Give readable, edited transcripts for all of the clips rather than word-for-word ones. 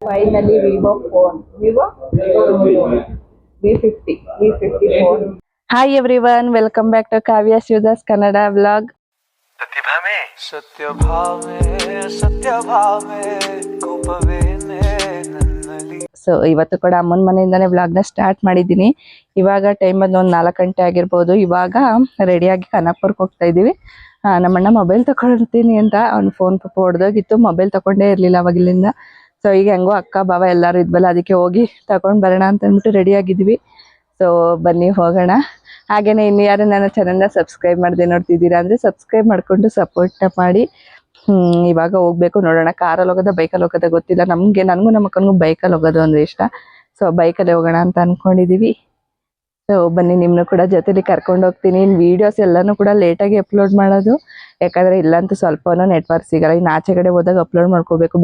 Finally, Vivo phone. Vivo V50 phone. Hi everyone, welcome back to Kavya Sudhas Kannada vlog. So ಇವತ್ತು ಕೂಡ ಅಮ್ಮನ ಮನೆಯಿಂದಾನೆ ವ್ಲಾಗ್ನ start ಮಾಡಿದ್ದೀನಿ. ಇವಾಗ ಟೈಮ್ ಬಂದು ಒಂದು 4 ಗಂಟೆ ಆಗಿರ್ಬೋದು. ಇವಾಗ ರೆಡಿಯಾಗಿ ಕನಕಪುರಕ್ಕೆ ಹೋಗ್ತಾ ಇದ್ದೀವಿ. ನಮ್ಮಣ್ಣ ಮೊಬೈಲ್ ತಗೊಳ್ತೀನಿ ಅಂತ ಅವ್ನ ಫೋನ್ ಹೊಡೆದೋಗಿತ್ತು, ಮೊಬೈಲ್ ತಗೊಂಡೇ ಇರಲಿಲ್ಲ ಅವಾಗಿಲ್ಲಿಂದ. ಸೊ ಈಗ ಹೆಂಗೋ ಅಕ್ಕ ಬಾವ ಎಲ್ಲರೂ ಇದ್ವಲ್ಲ, ಅದಕ್ಕೆ ಹೋಗಿ ತಗೊಂಡು ಬರೋಣ ಅಂತ ಅಂದ್ಬಿಟ್ಟು ರೆಡಿ ಆಗಿದ್ದೀವಿ. ಸೊ ಬನ್ನಿ ಹೋಗೋಣ. ಹಾಗೇನೆ ಇನ್ನು ಯಾರು ನನ್ನ ಚಾನಲ್ನ ಸಬ್ಸ್ಕ್ರೈಬ್ ಮಾಡದೆ ನೋಡ್ತಿದ್ದೀರಾ ಅಂದರೆ ಸಬ್ಸ್ಕ್ರೈಬ್ ಮಾಡಿಕೊಂಡು ಸಪೋರ್ಟ್ನ ಮಾಡಿ. ಇವಾಗ ಹೋಗ್ಬೇಕು, ನೋಡೋಣ ಕಾರಲ್ಲಿ ಹೋಗೋದ ಬೈಕಲ್ಲಿ ಹೋಗೋದ ಗೊತ್ತಿಲ್ಲ. ನನಗೂ ನಮ್ಮ ಅಕ್ಕನಿಗೂ ಬೈಕಲ್ಲಿ ಹೋಗೋದು ಅಂದ್ರೆ ಇಷ್ಟ. ಸೊ ಬೈಕಲ್ಲಿ ಹೋಗೋಣ ಅಂತ ಅಂದ್ಕೊಂಡಿದ್ದೀವಿ. ಸೊ ಬನ್ನಿ, ನಿಮ್ಮನ್ನು ಕೂಡ ಜೊತೆಲಿ ಕರ್ಕೊಂಡು ಹೋಗ್ತೀನಿ. ವೀಡಿಯೋಸ್ ಎಲ್ಲನೂ ಕೂಡ ಲೇಟಾಗಿ ಅಪ್ಲೋಡ್ ಮಾಡೋದು, ಯಾಕಂದರೆ ಇಲ್ಲಂತೂ ಸ್ವಲ್ಪನೂ ನೆಟ್ವರ್ಕ್ ಸಿಗಲ್ಲ. ಇನ್ನು ಆಚೆ ಕಡೆ ಹೋದಾಗ ಅಪ್ಲೋಡ್ ಮಾಡ್ಕೋಬೇಕು.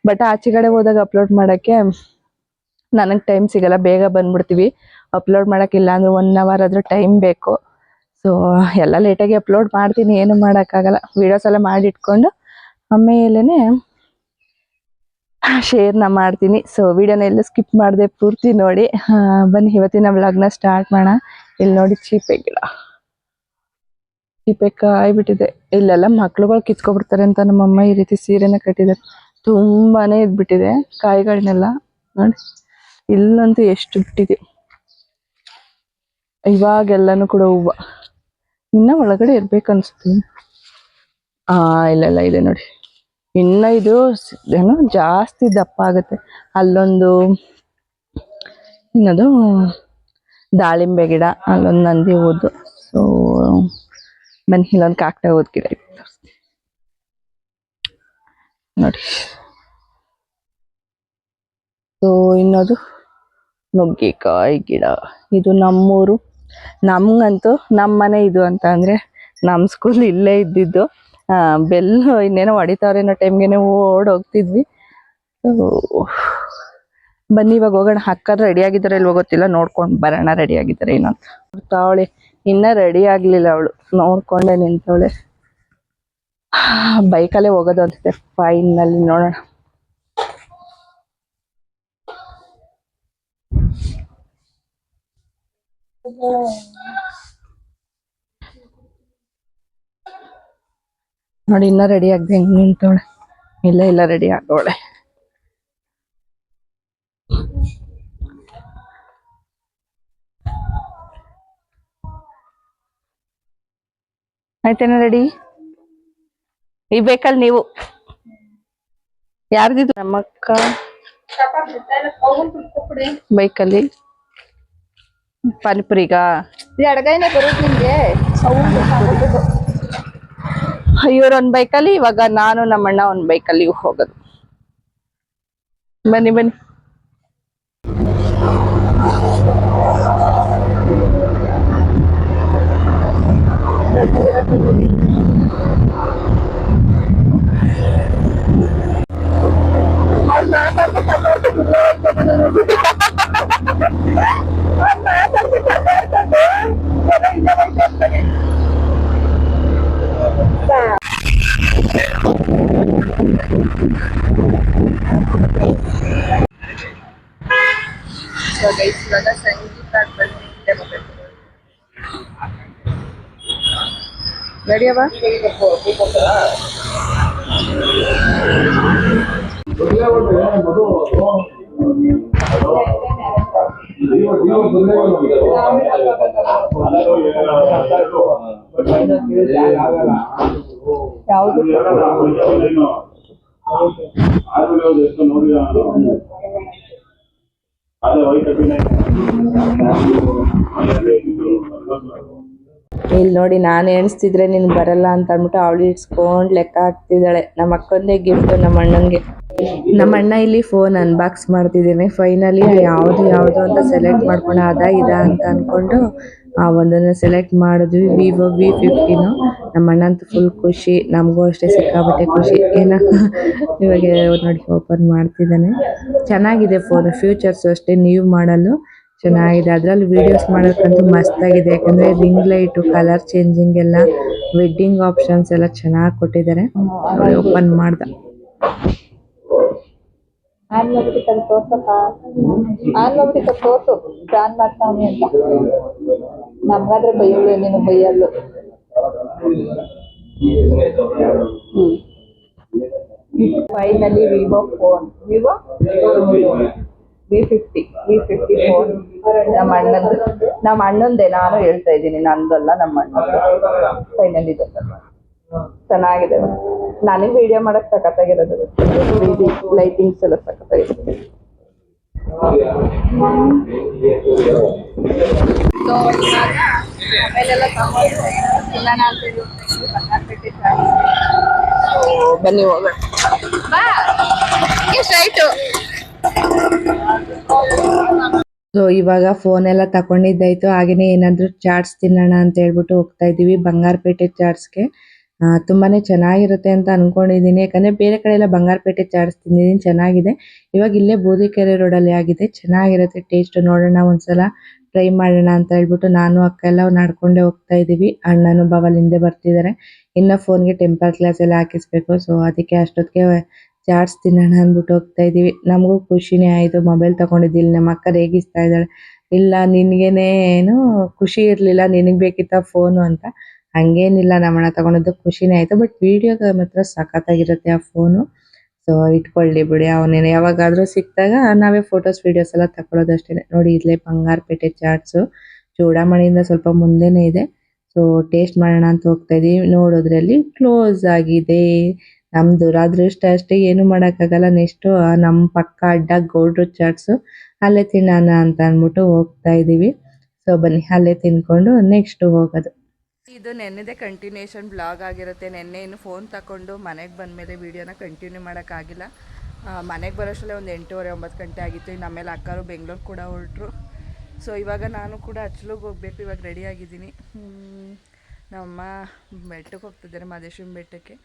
ಬಟ್ ಆಚೆ ಕಡೆ ಹೋದಾಗ ಅಪ್ಲೋಡ್ ಮಾಡೋಕ್ಕೆ ನನಗೆ ಟೈಮ್ ಸಿಗಲ್ಲ, ಬೇಗ ಬಂದ್ಬಿಡ್ತೀವಿ. ಅಪ್ಲೋಡ್ ಮಾಡೋಕ್ಕಿಲ್ಲ ಅಂದರೆ 1 hour ಆದರೂ ಟೈಮ್ ಬೇಕು. ಸೊ ಎಲ್ಲ ಲೇಟಾಗಿ ಅಪ್ಲೋಡ್ ಮಾಡ್ತೀನಿ, ಏನು ಮಾಡೋಕ್ಕಾಗಲ್ಲ. ವೀಡಿಯೋಸ್ ಎಲ್ಲ ಮಾಡಿಟ್ಕೊಂಡು ಆಮೇಲೆ ಶೇರ್ನ ಮಾಡ್ತೀನಿ. ಸೊ ವಿಡಿಯೋನ ಎಲ್ಲೂ ಸ್ಕಿಪ್ ಮಾಡಿದೆ, ಪೂರ್ತಿ ನೋಡಿ. ಬನ್ನಿ ಇವತ್ತಿನ ವ್ಲಾಗ್ನ ಸ್ಟಾರ್ಟ್ ಮಾಡೋಣ. ಇಲ್ಲಿ ನೋಡಿ ಚೀಪೆ ಗಿಡ, ಚೀಪೆ ಕಾಯ್ಬಿಟ್ಟಿದೆ. ಇಲ್ಲೆಲ್ಲ ಮಕ್ಳುಗಳು ಕಿತ್ಕೊಬಿಡ್ತಾರೆ ಅಂತ ನಮ್ಮಮ್ಮ ಈ ರೀತಿ ಸೀರೆನ ಕಟ್ಟಿದ್ದಾರೆ. ತುಂಬಾನೇ ಇದ್ಬಿಟ್ಟಿದೆ ಕಾಯಿಗಳನ್ನೆಲ್ಲ ನೋಡಿ. ಇಲ್ಲಂತೂ ಎಷ್ಟು ಬಿಟ್ಟಿದೆ. ಇವಾಗೆಲ್ಲನೂ ಕೂಡ ಹೂವು ಇನ್ನ ಒಳಗಡೆ ಇರ್ಬೇಕನ್ಸುತ್ತೆ. ಇಲ್ಲೆಲ್ಲ ಇದೆ ನೋಡಿ. ಇನ್ನ ಇದು ಏನೋ ಜಾಸ್ತಿ ದಪ್ಪ ಆಗುತ್ತೆ. ಅಲ್ಲೊಂದು ಇನ್ನದು ದಾಳಿಂಬೆ ಗಿಡ, ಅಲ್ಲೊಂದು ನಂದಿ ಹೂದು. ಸೊ ಬನ್ನಿ, ಇಲ್ಲೊಂದು ಕಾಕಡ ಹೂದ್ ಗಿಡ ನೋಡಿ. ಸೊ ಇನ್ನದು ನುಗ್ಗೆಕಾಯಿ ಗಿಡ. ಇದು ನಮ್ಮೂರು. ನಮ್ಗಂತೂ ನಮ್ಮ ಮನೆ ಇದು ಅಂತ ಅಂದರೆ ನಮ್ಮ ಸ್ಕೂಲ್ ಇಲ್ಲೇ ಇದ್ದಿದ್ದು. ಬೆಲ್ಲು ಇನ್ನೇನೋ ಹೊಡಿತಾವ್ರೆ ಅನ್ನೋ ಟೈಮ್ಗೆ ಓಡೋಗ್ತಿದ್ವಿ. ಬನ್ನಿ ಇವಾಗ ಹೋಗೋಣ. ಅಕ್ಕ ರೆಡಿ ಆಗಿದ್ದಾರೆ ಇಲ್ವೋ ಗೊತ್ತಿಲ್ಲ, ನೋಡ್ಕೊಂಡು ಬರೋಣ. ರೆಡಿ ಆಗಿದ್ದಾರೆ ಇನ್ನೊಂದು ತಾವಳೆ, ಇನ್ನೂ ರೆಡಿ ಆಗಲಿಲ್ಲ ಅವಳು, ನೋಡ್ಕೊಂಡೆ ನಿಂತವಳೆ. ಬೈಕಲ್ಲೇ ಹೋಗೋದು ಅನ್ಸುತ್ತೆ. ಫೈನಲ್ಲಿ ನೋಡೋಣ. ನೋಡಿ ಇನ್ನ ರೆಡಿ ಆಗದೆ ಹೆಂಗ್ ನಿಂತವಳೆ. ಇಲ್ಲ ರೆಡಿ ಆಗೋಳೆ. ಆಯ್ತೇನ ರೆಡಿ? ಈ ಬೇಕಲ್ಲಿ ನೀವು ಯಾರ್ದಿದ್ದು? ನಮ್ಮಕ್ಕ ಬೈಕಲ್ಲಿ ಪಾನಿಪುರಿಗ ಅಡ್ಗೈನೆ ಬರೋದು ನಿಮ್ಗೆ. ಇವ್ರೊಂದ್ ಬೈಕಲ್ಲಿ, ಇವಾಗ ನಾನು ನಮ್ಮಣ್ಣ ಒಂದ್ ಬೈಕಲ್ಲಿ ಹೋಗೋದು. ಬನ್ನಿ ಬನ್ನಿ. ಇವಾಗ ಸಂಗೀತ ರೆಡಿಯವ. ಯಾವುದು ಇಲ್ಲಿ ನೋಡಿ, ನಾನು ಎಣಿಸ್ತಿದ್ರೆ ನೀನು ಬರಲ್ಲ ಅಂತ ಅಂದ್ಬಿಟ್ಟು ಅವಳು ಇಡ್ಸ್ಕೊಂಡು ಲೆಕ್ಕ ಹಾಕ್ತಿದ್ದಾಳೆ. ನಮ್ಮ ಅಕ್ಕಂದೇ ಗಿಫ್ಟ್ ನಮ್ಮ ಅಣ್ಣಂಗೆ. ನಮ್ಮ ಅಣ್ಣ ಇಲ್ಲಿ ಫೋನ್ ಅನ್ಬಾಕ್ಸ್ ಮಾಡ್ತಿದ್ದೀನಿ. ಫೈನಲಿ ಯಾವುದು ಅಂತ ಸೆಲೆಕ್ಟ್ ಮಾಡ್ಕೊಂಡು ಅದ ಇದ ಅಂತ ಅಂದ್ಕೊಂಡು ಆ ಒಂದನ್ನು ಸೆಲೆಕ್ಟ್ ಮಾಡಿದ್ವಿ. Vivo V50. ನಮ್ಮ ಅಣ್ಣಂತೂ ಫುಲ್ ಖುಷಿ, ನಮಗೂ ಅಷ್ಟೇ ಸಿಕ್ಕಾಬಟ್ಟೆ ಖುಷಿ. ಏನೋ ಇವಾಗ ನೋಡಿ ಓಪನ್ ಮಾಡ್ತಿದ್ದಾನೆ. ಚೆನ್ನಾಗಿದೆ ಫೋನ್, ಫ್ಯೂಚರ್ಸ್ ಅಷ್ಟೇ, ನ್ಯೂ ಮಾಡಲು ಚೆನ್ನಾಗಿದೆ. ಅದ್ರಲ್ಲಿ ವಿಡಿಯೋಸ್ ಮಾಡೋಕ್ಕಂತೂ ಮಸ್ತಾಗಿದೆ, ಯಾಕಂದ್ರೆ ರಿಂಗ್ ಲೈಟು, ಕಲರ್ ಚೇಂಜಿಂಗ್ ಎಲ್ಲ, ವೆಡ್ಡಿಂಗ್ ಆಪ್ಷನ್ಸ್ ಎಲ್ಲ ಚೆನ್ನಾಗಿ ಕೊಟ್ಟಿದ್ದಾರೆ. ನೋಡಿ ಓಪನ್ ಮಾಡ್ದ. ಆನ್ ಮಾಡ್ಬಿಟ್ಟು ತೋರ್ಸಪ್ಪ, ಆನ್ ಮಾಡ್ಬಿಟ್ಟು ತೋರ್ಸು ಆನ್ ಮಾಡ್ತಾವನಿ ಅಂತ. ನಮ್ಗಾದ್ರೆ ಬೈಯೋಳು, ನೀನು ಬೈಯಲ್ಲು. Finally Vivo phone, Vivo V50 phone ನಮ್ಮ ಅಣ್ಣಂದೇ, ನಾನು ಹೇಳ್ತಾ ಇದ್ದೀನಿ, ನಂದಲ್ಲ, ನಮ್ಮ ಅಣ್ಣಂದು. ಫೈನಲ್ ಇದೆ, ಚೆನ್ನಾಗಿದೆ. ನನಗೆ ವಿಡಿಯೋ ಮಾಡಕ್ ಸಖತ್ತಾಗಿರೋದು, ಲೈಟಿಂಗ್ಸ್ ಎಲ್ಲ ಸಖತ್ತಾಗಿರುತ್ತೆ. ಸೊ ಇವಾಗ ಮೊಬೈಲೆಲ್ಲ ತಗೊಂಡು ತಿನ್ನೋಣ ಅಂತ ಬಂಗಾರಪೇಟೆ ಬನ್ನಿ ಹೋಗೋಣ. ಬಾ ಎಷ್ಟಾಯ್ತು. ಸೊ ಇವಾಗ ಫೋನ್ ಎಲ್ಲ ತಗೊಂಡಿದ್ದಾಯ್ತು, ಹಾಗೇನೆ ಏನಾದ್ರು ಚಾಟ್ಸ್ ತಿನ್ನೋಣ ಅಂತ ಹೇಳ್ಬಿಟ್ಟು ಹೋಗ್ತಾ ಇದೀವಿ ಬಂಗಾರಪೇಟೆ ಚಾಟ್ಸ್ಗೆ. ತುಂಬಾನೇ ಚೆನ್ನಾಗಿರುತ್ತೆ ಅಂತ ಅನ್ಕೊಂಡಿದೀನಿ, ಯಾಕಂದ್ರೆ ಬೇರೆ ಕಡೆ ಎಲ್ಲ ಬಂಗಾರಪೇಟೆ ಚಾಟ್ಸ್ ತಿಂದಿದ್ದೀನಿ, ಚೆನ್ನಾಗಿದೆ. ಇವಾಗ ಇಲ್ಲೇ ಬೂದಿಕೆರೆ ರೋಡಲ್ಲಿ ಆಗಿದೆ, ಚೆನ್ನಾಗಿರುತ್ತೆ ಟೇಸ್ಟ್. ನೋಡೋಣ ಒಂದ್ಸಲ ಟ್ರೈ ಮಾಡೋಣ ಅಂತ ಹೇಳ್ಬಿಟ್ಟು ನಾನು ಅಕ್ಕ ಎಲ್ಲ ನಡ್ಕೊಂಡೇ ಹೋಗ್ತಾ ಇದೀವಿ. ಅಣ್ಣನು ಬವಲ್ ಹಿಂದೆ ಬರ್ತಿದ್ದಾರೆ. ಇನ್ನ ಫೋನ್ಗೆ ಟೆಂಪರ್ ಗ್ಲಾಸ್ ಎಲ್ಲ ಹಾಕಿಸ್ಬೇಕು, ಸೊ ಅದಕ್ಕೆ ಅಷ್ಟೊತ್ತಿಗೆ ಚಾಟ್ಸ್ ತಿನ್ನೋಣ ಅಂದ್ಬಿಟ್ಟು ಹೋಗ್ತಾ ಇದೀವಿ. ನಮಗೂ ಖುಷಿನೇ ಆಯ್ತು, ಮೊಬೈಲ್ ತಗೊಂಡಿದ್ದಿಲ್ಲ. ನಮ್ಮ ಅಕ್ಕ ರೇಗಿಸ್ತಾ ಇದ್ದಾಳೆ, ಇಲ್ಲ ನಿನ್ಗೇನೆ ಏನು ಖುಷಿ ಇರ್ಲಿಲ್ಲ, ನಿನಗ್ ಬೇಕಿತ್ತ ಫೋನು ಅಂತ. ಹಂಗೇನಿಲ್ಲ, ನಮ್ಮಣ್ಣ ತಗೊಂಡಿದ್ದು ಖುಷಿನೇ ಆಯ್ತು, ಬಟ್ ವಿಡಿಯೋಗೆ ಮಾತ್ರ ಸಖತ್ತಾಗಿರುತ್ತೆ ಆ ಫೋನು. ಸೊ ಇಟ್ಕೊಳ್ಳಿ ಬಿಡಿ, ಅವನೇನು ಯಾವಾಗಾದ್ರೂ ಸಿಕ್ತಾಗ ನಾವೇ ಫೋಟೋಸ್ ವಿಡಿಯೋಸ್ ಎಲ್ಲ ತಗೊಳ್ಳೋದಷ್ಟೇ. ನೋಡಿ ಇಲ್ಲೇ ಬಂಗಾರಪೇಟೆ ಚಾಟ್ಸು ಚೂಡಾಮಣಿಯಿಂದ ಸ್ವಲ್ಪ ಮುಂದೆನೇ ಇದೆ. ಸೊ ಟೇಸ್ಟ್ ಮಾಡೋಣ ಅಂತ ಹೋಗ್ತಾ ಇದೀವಿ. ನೋಡೋದ್ರಲ್ಲಿ ಕ್ಲೋಸ್ ಆಗಿದೆ. ನಮ್ ದುರಾದೃಷ್ಟ ಅಷ್ಟೇ, ಏನು ಮಾಡೋಕ್ಕಾಗಲ್ಲ. ನೆಕ್ಸ್ಟ್ ನಮ್ಮ ಪಕ್ಕ ಅಡ್ಡ ಗೌಡ್ರು ಚಾಟ್ಸು, ಅಲ್ಲೇ ತಿನ್ನೋಣ ಅಂತ ಅಂದ್ಬಿಟ್ಟು ಹೋಗ್ತಾ ಇದೀವಿ. ಸೊ ಬನ್ನಿ ಅಲ್ಲೇ ತಿನ್ಕೊಂಡು ನೆಕ್ಸ್ಟ್ ಹೋಗೋದು. ಇದು ನೆನ್ನೆದೇ ಕಂಟಿನ್ಯೂಷನ್ ಬ್ಲಾಗ್ ಆಗಿರುತ್ತೆ. ನೆನ್ನೆ ಇನ್ನು ಫೋನ್ ತಗೊಂಡು ಮನೆಗೆ ಬಂದಮೇಲೆ ವೀಡಿಯೋನ ಕಂಟಿನ್ಯೂ ಮಾಡೋಕ್ಕಾಗಿಲ್ಲ. ಮನೆಗೆ ಬರೋಷ್ಟರಲ್ಲೇ ಒಂದು 8:30 9 ಗಂಟೆ ಆಗಿತ್ತು. ಇನ್ನು ಆಮೇಲೆ ಅಕ್ಕರು ಬೆಂಗಳೂರು ಕೂಡ ಹೊರಟ್ರು. ಸೊ ಇವಾಗ ನಾನು ಕೂಡ ಅಚ್ಚಲುಗೆ ಹೋಗಬೇಕು. ಇವಾಗ ರೆಡಿಯಾಗಿದ್ದೀನಿ. ನಮ್ಮಮ್ಮ ಬೆಟ್ಟಕ್ಕೆ ಹೋಗ್ತಿದ್ದಾರೆ, ಮಹದೇಶ್ವರನ ಬೆಟ್ಟಕ್ಕೆ.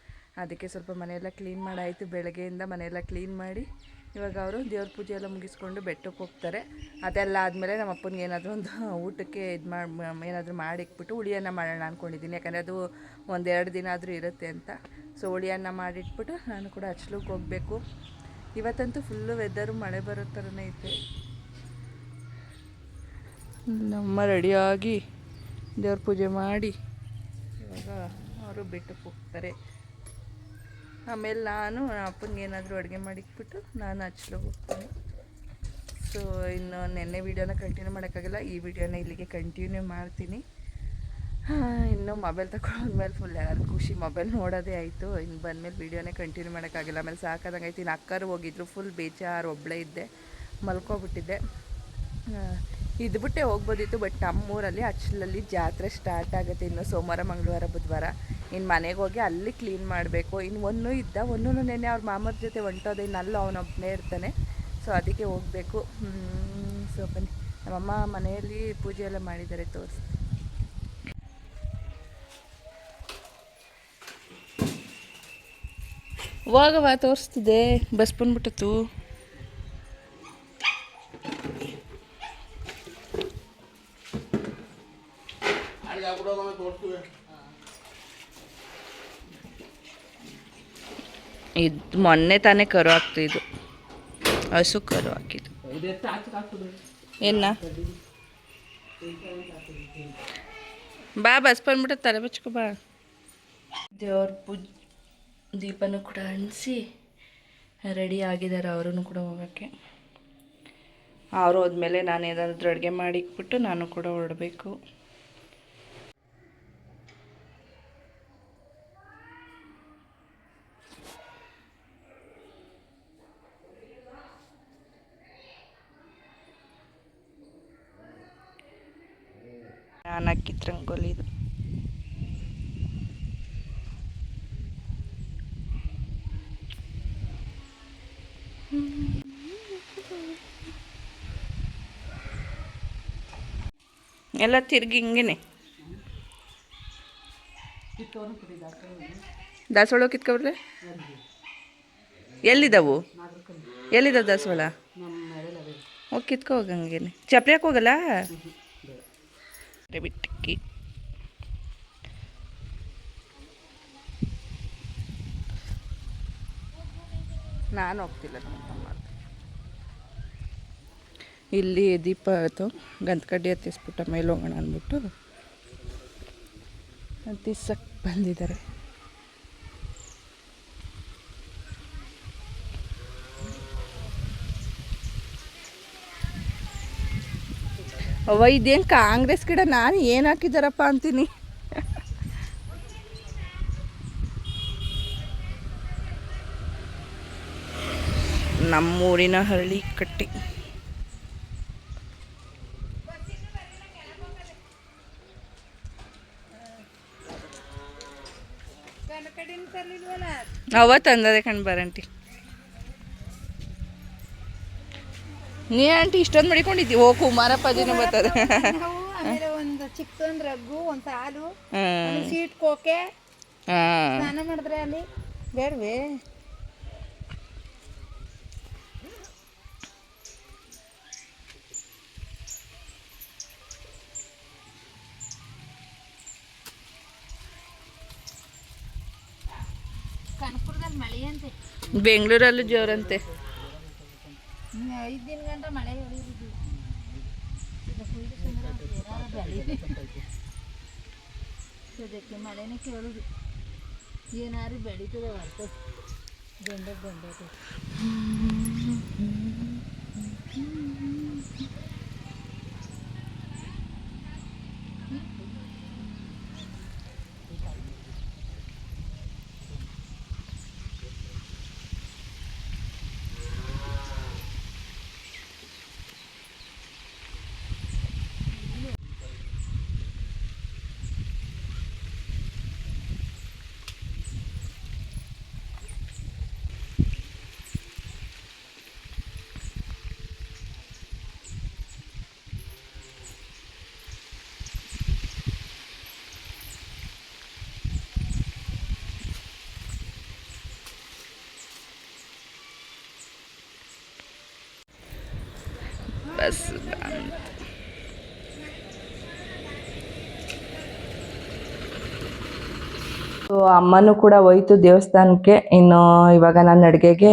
ಅದಕ್ಕೆ ಸ್ವಲ್ಪ ಮನೆಯೆಲ್ಲ ಕ್ಲೀನ್ ಮಾಡಾಯಿತು. ಬೆಳಗ್ಗೆಯಿಂದ ಮನೆಯೆಲ್ಲ ಕ್ಲೀನ್ ಮಾಡಿ ಇವಾಗ ಅವರು ದೇವ್ರ ಪೂಜೆ ಎಲ್ಲ ಮುಗಿಸ್ಕೊಂಡು ಬೆಟ್ಟಕ್ಕೆ ಹೋಗ್ತಾರೆ. ಅದೆಲ್ಲ ಆದಮೇಲೆ ನಮ್ಮ ಅಪ್ಪನಿಗೆ ಏನಾದರೂ ಒಂದು ಊಟಕ್ಕೆ ಇದು ಏನಾದರೂ ಮಾಡಿಟ್ಬಿಟ್ಟು ಹುಳಿಯನ್ನ ಮಾಡೋಣ ಅಂದ್ಕೊಂಡಿದ್ದೀನಿ, ಯಾಕಂದರೆ ಅದು 1-2 ದಿನ ಆದರೂ ಇರುತ್ತೆ ಅಂತ. ಸೊ ಹುಳಿಯನ್ನ ಮಾಡಿಟ್ಬಿಟ್ಟು ನಾನು ಕೂಡ ಅಚ್ಚಲುಗೆ ಹೋಗಬೇಕು. ಇವತ್ತಂತೂ ಫುಲ್ಲು ವೆದರು ಮಳೆ ಬರೋ ಥರನೇ ಐತೆ. ನಮ್ಮ ರೆಡಿಯಾಗಿ ದೇವ್ರ ಪೂಜೆ ಮಾಡಿ ಇವಾಗ ಅವರು ಬೆಟ್ಟಕ್ಕೆ ಹೋಗ್ತಾರೆ. ಆಮೇಲೆ ನಾನು ಅಪ್ಪನಿಗೆ ಏನಾದರೂ ಅಡುಗೆ ಮಾಡಿಕ್ಬಿಟ್ಟು ನಾನು ಅಚ್ಚಲುಗೆ ಹೋಗ್ತೀನಿ. ಸೊ ಇನ್ನು ನೆನ್ನೆ ವೀಡಿಯೋನ ಕಂಟಿನ್ಯೂ ಮಾಡೋಕ್ಕಾಗಲ್ಲ, ಈ ವಿಡಿಯೋನ ಇಲ್ಲಿಗೆ ಕಂಟಿನ್ಯೂ ಮಾಡ್ತೀನಿ. ಇನ್ನು ಮೊಬೈಲ್ ತಗೊಂಡ್ಮೇಲೆ ಫುಲ್ ಎಲ್ಲರೂ ಖುಷಿ, ಮೊಬೈಲ್ ನೋಡೋದೇ ಆಯಿತು. ಇನ್ನು ಬಂದಮೇಲೆ ವೀಡಿಯೋನೇ ಕಂಟಿನ್ಯೂ ಮಾಡೋಕ್ಕಾಗಿಲ್ಲ. ಆಮೇಲೆ ಸಾಕಾದಂಗೆ ಆಯ್ತು. ಇನ್ನು ಅಕ್ಕರು ಹೋಗಿದ್ರು, ಫುಲ್ ಬೇಜಾರು, ಒಬ್ಬಳೇ ಇದ್ದೆ, ಮಲ್ಕೊಬಿಟ್ಟಿದ್ದೆ. ಇದ್ಬಿಟ್ಟೆ ಹೋಗ್ಬೋದಿತ್ತು, ಬಟ್ ನಮ್ಮೂರಲ್ಲಿ ಅಚ್ಚಲಲ್ಲಿ ಜಾತ್ರೆ ಸ್ಟಾರ್ಟ್ ಆಗುತ್ತೆ ಇನ್ನು ಸೋಮವಾರ ಮಂಗಳವಾರ ಬುಧವಾರ. ಇನ್ನು ಮನೆಗೆ ಹೋಗಿ ಅಲ್ಲಿ ಕ್ಲೀನ್ ಮಾಡಬೇಕು. ಇನ್ನು ಒಂದು ನೆನ್ನೆ ಅವ್ರ ಮಾಮರ ಜೊತೆ ಹೊಂಟೋದೆ, ಇನ್ನಲ್ಲ ಅವನೊಬ್ಬನೇ ಇರ್ತಾನೆ. ಸೊ ಅದಕ್ಕೆ ಹೋಗಬೇಕು. ಸೊ ಬನ್ನಿ, ನಮ್ಮಮ್ಮ ಮನೆಯಲ್ಲಿ ಪೂಜೆ ಎಲ್ಲ ಮಾಡಿದ್ದಾರೆ, ತೋರಿಸಿ. ಹೋಗವ ತೋರಿಸ್ತಿದ್ದೆ, ಬಸ್ ಬಂದ್ಬಿಟ್ಟಿತ್ತು. ಇದು ಮೊನ್ನೆ ತಾನೇ ಕರು ಹಾಕ್ತು, ಇದು ಹಸು ಕರು ಹಾಕಿದ್ದು. ಏನ ಬಾ, ಬಸ್ ಬಂದ್ಬಿಟ್ಟು ತಲೆ ಬಚ್ಕೊ ಬಾ. ದೇವ್ರ ದೀಪನೂ ಕೂಡ ಅಣಿಸಿ ರೆಡಿ ಆಗಿದ್ದಾರೆ, ಅವರೂ ಕೂಡ ಹೋಗೋಕ್ಕೆ. ಅವರು ಹೋದ್ಮೇಲೆ ನಾನು ಏನಾದರೂ ಅಡುಗೆ ಮಾಡಿಕ್ಬಿಟ್ಟು ನಾನು ಕೂಡ ಹೊರಡಬೇಕು. ನಾನು ಹಾಕಿದ ರಂಗೋಲಿ ಇದು. ಎಲ್ಲ ತಿರುಗಿ ಹಿಂಗೇನೆ ದಾಸವಾಳ ಕಿತ್ಕೊಬ್ರೆ ಎಲ್ಲಿದ್ದಾವು ಎಲ್ಲಿದ್ದಾವೆ ದಾಸವಾಳ ಹೋಗಿ ಕಿತ್ಕೊ ಹೋಗಂಗೇನೆ ಚಪ್ರಿ ಹಾಕಿ ಹೋಗಲ್ಲ ಬಿಟ್ಟಕ್ಕಿ ನಾನು ಹೋಗ್ತಿಲ್ಲ ಇಲ್ಲಿ ದೀಪ ಆಯಿತು ಗಂಧಕಡ್ಡಿ ಹತ್ತಿಸ್ಬಿಟ್ಟ ಮೇಲೆ ಹೋಗೋಣ ಅಂದ್ಬಿಟ್ಟು ಹತ್ತಿಸಕ್ಕೆ ಬಂದಿದ್ದಾರೆ. ಅವ್ವ ಇದೇನು ಕಾಂಗ್ರೆಸ್ ಗಿಡ ನಾನು ಏನು ಹಾಕಿದ್ದಾರಪ್ಪ ಅಂತೀನಿ. ನಮ್ಮೂರಿನ ಹಳ್ಳಿ ಕಟ್ಟಿ ಅವತ್ತು ಅಂದದೆ ಕಣ್ ಬರಂಟಿ. ನೀ ಆಂಟಿ ಇಷ್ಟೊಂದು ಮಡಿಕೊಂಡಿದ್ದಿ. ಓ ಕುಮಾರಪ್ಪಜಿನ ಬರ್ತದೆ. ಒಂದು ಚಿಕ್ಕದೊಂದು ರಗ್ಗು ಒಂದು ಹಾಲು ಸೀಟ್ ಕೋಕೆ ಸ್ನಾನ ಮಾಡಿದ್ರೆ ಅಲ್ಲಿ ಬೇಡವೇ. ಕನಕಪುರದಲ್ಲಿ ಮಳೆ ಅಂತೆ, ಬೆಂಗಳೂರಲ್ಲೂ ಜೋರಂತೆ. 5 ದಿನ ಗಂಟ ಮಳೆ ಅದಕ್ಕೆ ಮಳೆನೇ ಕೇಳುದು. ಏನಾರು ಬೆಳೀತದೆ ಹೊರ್ತು ಬೆಂಡೆ ಬಸ್ ಅಮ್ಮನೂ ಕೂಡ ಹೋಯ್ತು ದೇವಸ್ಥಾನಕ್ಕೆ. ಇನ್ನು ಇವಾಗ ನಾನು ಅಡುಗೆಗೆ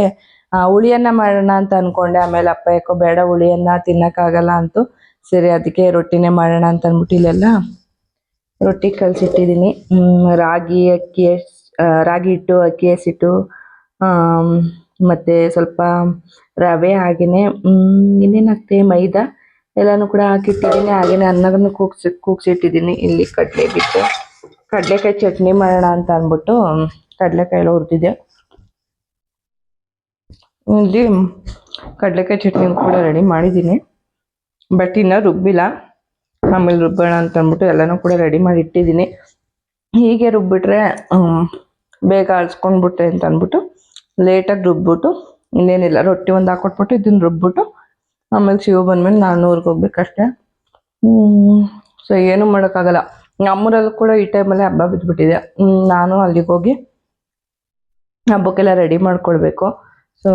ಹುಳಿಯನ್ನ ಮಾಡೋಣ ಅಂತ ಅಂದ್ಕೊಂಡೆ. ಆಮೇಲೆ ಅಪ್ಪ ಯಾಕೋ ಬೇಡ ಹುಳಿಯನ್ನ ತಿನ್ನೋಕ್ಕಾಗಲ್ಲ ಅಂತು. ಸರಿ ಅದಕ್ಕೆ ರೊಟ್ಟಿನೇ ಮಾಡೋಣ ಅಂತ ಅಂದ್ಬಿಟ್ಟು ಇಲ್ಲೆಲ್ಲ ರೊಟ್ಟಿ ಕಲಸಿಟ್ಟಿದ್ದೀನಿ. ರಾಗಿ ಹಿಟ್ಟು, ಅಕ್ಕಿ ಹಸಿಟ್ಟು, ಮತ್ತು ಸ್ವಲ್ಪ ರವೆ, ಹಾಗೆಯೇ ಇನ್ನೇನು ಹಾಕ್ತೆ ಮೈದಾ ಎಲ್ಲನೂ ಕೂಡ ಹಾಕಿಟ್ಟಿದ್ದೀನಿ. ಹಾಗೆಯೇ ಅನ್ನವನ್ನು ಕೂಗ್ಸಿಟ್ಟಿದ್ದೀನಿ. ಇಲ್ಲಿ ಕಡಲೆಕಾಯಿ ಚಟ್ನಿ ಮಾಡೋಣ ಅಂತ ಅಂದ್ಬಿಟ್ಟು ಕಡಲೆಕಾಯಿ ಎಲ್ಲ ಹುರಿದಿದ್ದೆ. ಇಲ್ಲಿ ಕಡಲೆಕಾಯಿ ಚಟ್ನಿ ಕೂಡ ರೆಡಿ ಮಾಡಿದ್ದೀನಿ, ಬಟ್ ಇನ್ನೂ ರುಬ್ಬಿಲ್ಲ. ಆಮೇಲೆ ರುಬ್ಬೋಣ ಅಂತ ಅಂದ್ಬಿಟ್ಟು ಎಲ್ಲನೂ ಕೂಡ ರೆಡಿ ಮಾಡಿ ಇಟ್ಟಿದ್ದೀನಿ. ಹೀಗೆ ರುಬ್ಬಿಟ್ರೆ ಬೇಗ ಅಳ್ಸ್ಕೊಂಡ್ಬಿಟ್ಟೆ ಅಂತ ಅಂದ್ಬಿಟ್ಟು ಲೇಟಾಗಿ ರುಬ್ಬಿಟ್ಟು ಇನ್ನೇನಿಲ್ಲ ರೊಟ್ಟಿ ಒಂದು ಹಾಕೊಟ್ಬಿಟ್ಟು ಇದನ್ನು ರುಬ್ಬಿಟ್ಟು ಆಮೇಲೆ ಶಿವ ಬಂದಮೇಲೆ ನಾನು ಊರಿಗೆ ಹೋಗ್ಬೇಕಷ್ಟೆ. ಸೊ ಏನೂ ಮಾಡೋಕ್ಕಾಗಲ್ಲ. ನಮ್ಮೂರಲ್ಲೂ ಕೂಡ ಈ ಟೈಮಲ್ಲಿ ಹಬ್ಬ ಬಿದ್ದುಬಿಟ್ಟಿದೆ. ನಾನು ಅಲ್ಲಿಗೆ ಹೋಗಿ ಹಬ್ಬಕ್ಕೆಲ್ಲ ರೆಡಿ ಮಾಡ್ಕೊಳ್ಬೇಕು. ಸೊ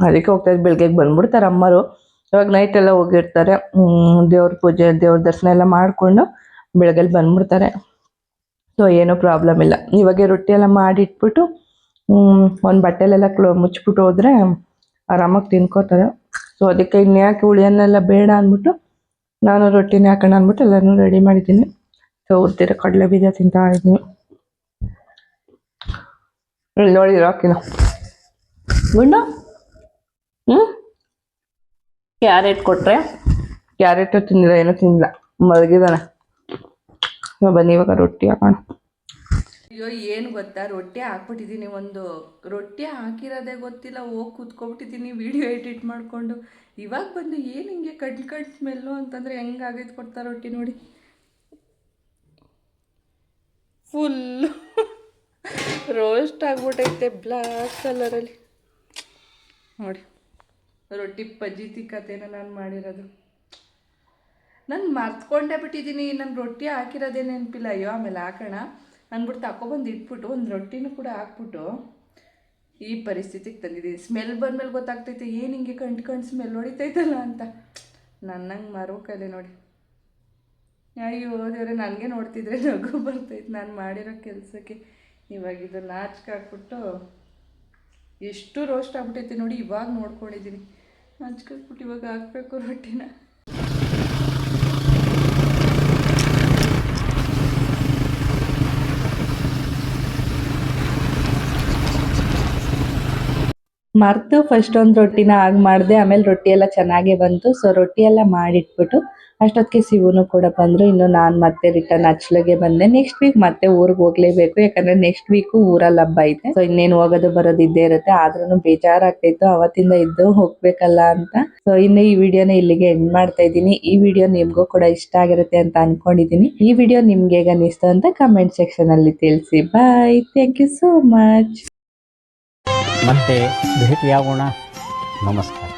ಅದಕ್ಕೆ ಹೋಗ್ತಾಯಿದ್ದು. ಬೆಳಗ್ಗೆಗೆ ಬಂದ್ಬಿಡ್ತಾರೆ ಅಮ್ಮರು. ಇವಾಗ ನೈಟ್ ಎಲ್ಲ ಹೋಗಿರ್ತಾರೆ. ದೇವ್ರ ಪೂಜೆ, ದೇವ್ರ ದರ್ಶನ ಎಲ್ಲ ಮಾಡಿಕೊಂಡು ಬೆಳಗ್ಗೆಲ್ಲಿ ಬಂದ್ಬಿಡ್ತಾರೆ. ಸೊ ಏನೂ ಪ್ರಾಬ್ಲಮ್ ಇಲ್ಲ. ಇವಾಗ ರೊಟ್ಟಿ ಎಲ್ಲ ಮಾಡಿಟ್ಬಿಟ್ಟು ಒಂದು ಬಟ್ಟೆಲೆಲ್ಲ ಮುಚ್ಚಿಬಿಟ್ಟು ಹೋದರೆ ಆರಾಮಾಗಿ ತಿನ್ಕೋತಾರೆ. ಸೊ ಅದಕ್ಕೆ ಇನ್ಯಾಕೆ ಹುಳಿಯನ್ನೆಲ್ಲ ಬೇಡ ಅಂದ್ಬಿಟ್ಟು ನಾನು ರೊಟ್ಟಿನೇ ಹಾಕೋಣ ಅಂದ್ಬಿಟ್ಟು ಎಲ್ಲನೂ ರೆಡಿ ಮಾಡಿದ್ದೀನಿ. ಸೊ ಉದ್ದಿರೋ ಕಡಲೆ ಬೀಜ ತಿಂತಾ ಇದ್ದೀನಿ. ನೋಡಿ ರಾಕಿನ ಗುಂಡು ಕ್ಯಾರೆಟ್ ಕೊಟ್ಟರೆ ಕ್ಯಾರೆಟು ತಿಂದಿಲ್ಲ, ಏನೂ ತಿಂದಿಲ್ಲ, ಮಲಗಿದ್ದಾನೆ. ಬನ್ನಿ ಇವಾಗ ರೊಟ್ಟಿ ಹಾಕೋಣ. ಅಯ್ಯೋ ಏನು ಗೊತ್ತಾ, ರೊಟ್ಟಿ ಹಾಕ್ಬಿಟ್ಟಿದ್ದೀನಿ. ಒಂದು ರೊಟ್ಟಿ ಹಾಕಿರೋದೇ ಗೊತ್ತಿಲ್ಲ, ಹೋಗಿ ಕೂತ್ಕೊಬಿಟ್ಟಿದ್ದೀನಿ ವಿಡಿಯೋ ಎಡಿಟ್ ಮಾಡಿಕೊಂಡು. ಇವಾಗ ಬಂದು ಏನು ಹಿಂಗೆ ಕಡ್ಲು ಸ್ಮೆಲ್ಲು ಅಂತಂದರೆ ಹೆಂಗಾಗೈತೆ ಕೊಡ್ತಾ ರೊಟ್ಟಿ ನೋಡಿ. ಫುಲ್ಲು ರೋಸ್ಟ್ ಆಗ್ಬಿಟ್ಟೈತೆ ಬ್ಲ್ಯಾಕ್ ಕಲರಲ್ಲಿ ನೋಡಿ. ರೊಟ್ಟಿ ಪಜ್ಜಿ ತಿಕ್ಕತ್ತೇನೋ ನಾನು ಮಾಡಿರೋದು. ನಾನು ಮರ್ತ್ಕೊಂಡೇ ಬಿಟ್ಟಿದ್ದೀನಿ, ನಾನು ರೊಟ್ಟಿ ಹಾಕಿರೋದೇ ನೆನಪಿಲ್ಲ. ಅಯ್ಯೋ ಆಮೇಲೆ ಹಾಕೋಣ ಅಂದ್ಬಿಟ್ಟು ತಗೊಬಂದು ಇಟ್ಬಿಟ್ಟು ಒಂದು ರೊಟ್ಟಿನೂ ಕೂಡ ಹಾಕ್ಬಿಟ್ಟು ಈ ಪರಿಸ್ಥಿತಿಗೆ ತಂದಿದ್ದೀನಿ. ಸ್ಮೆಲ್ ಬಂದಮೇಲೆ ಗೊತ್ತಾಗ್ತೈತೆ ಏನು ಹಿಂಗೆ ಕಂಡು ಸ್ಮೆಲ್ ಹೊಡಿತೈತಲ್ಲ ಅಂತ. ನನ್ನಂಗೆ ಮರೋ ಕಲೆ ನೋಡಿ. ಅಯ್ಯೋ ದೇವ್ರೆ, ನನಗೆ ನೋಡ್ತಿದ್ರೆ ನಗು ಬರ್ತೈತೆ ನಾನು ಮಾಡಿರೋ ಕೆಲಸಕ್ಕೆ. ಇವಾಗ ಇದು ನಾಚಿಕೆ ಹಾಕ್ಬಿಟ್ಟು ಎಷ್ಟು ರೋಸ್ಟ್ ಆಗ್ಬಿಟ್ಟೈತೆ ನೋಡಿ. ಇವಾಗ ನೋಡ್ಕೊಂಡಿದ್ದೀನಿ, ನಾಚ್ಕಾಕ್ಬಿಟ್ಟು ಇವಾಗ ಹಾಕ್ಬೇಕು ರೊಟ್ಟಿನ. ಮರ್ತು ಫಸ್ಟ್ ಒಂದು ರೊಟ್ಟಿನ ಆಗ ಮಾಡಿದೆ. ಆಮೇಲೆ ರೊಟ್ಟಿ ಎಲ್ಲ ಚೆನ್ನಾಗೇ ಬಂತು. ಸೊ ರೊಟ್ಟಿ ಎಲ್ಲ ಮಾಡಿಟ್ಬಿಟ್ಟು ಅಷ್ಟೊತ್ತಿಗೆ ಶಿವನು ಕೂಡ ಬಂದರು. ಇನ್ನು ನಾನು ಮತ್ತೆ ರಿಟರ್ನ್ ಹಚ್ಲಿಗೆ ಬಂದೆ. ನೆಕ್ಸ್ಟ್ ವೀಕ್ ಮತ್ತೆ ಊರಿಗೆ ಹೋಗ್ಲೇಬೇಕು, ಯಾಕಂದ್ರೆ ನೆಕ್ಸ್ಟ್ ವೀಕು ಊರಲ್ಲಿ ಹಬ್ಬ ಐತೆ. ಸೊ ಇನ್ನೇನು ಹೋಗೋದು ಬರೋದು ಇದ್ದೇ ಇರುತ್ತೆ. ಆದ್ರೂ ಬೇಜಾರಾಗ್ತಾಯಿತ್ತು ಅವತ್ತಿಂದ ಇದ್ದು ಹೋಗ್ಬೇಕಲ್ಲ ಅಂತ. ಸೊ ಇನ್ನು ಈ ವಿಡಿಯೋನ ಇಲ್ಲಿಗೆ ಎಂಡ್ ಮಾಡ್ತಾ ಇದ್ದೀನಿ. ಈ ವಿಡಿಯೋ ನಿಮ್ಗೂ ಕೂಡ ಇಷ್ಟ ಆಗಿರುತ್ತೆ ಅಂತ ಅನ್ಕೊಂಡಿದ್ದೀನಿ. ಈ ವಿಡಿಯೋ ನಿಮ್ಗೆ ಹೇಗೆ ಅನಿಸ್ತು ಅಂತ ಕಮೆಂಟ್ ಸೆಕ್ಷನ್ ಅಲ್ಲಿ ತಿಳಿಸಿ. ಬಾಯ್, ಥ್ಯಾಂಕ್ ಯು ಸೋ ಮಚ್. ಮತ್ತೆ ಭೇಟಿಯಾಗೋಣ. ನಮಸ್ಕಾರ.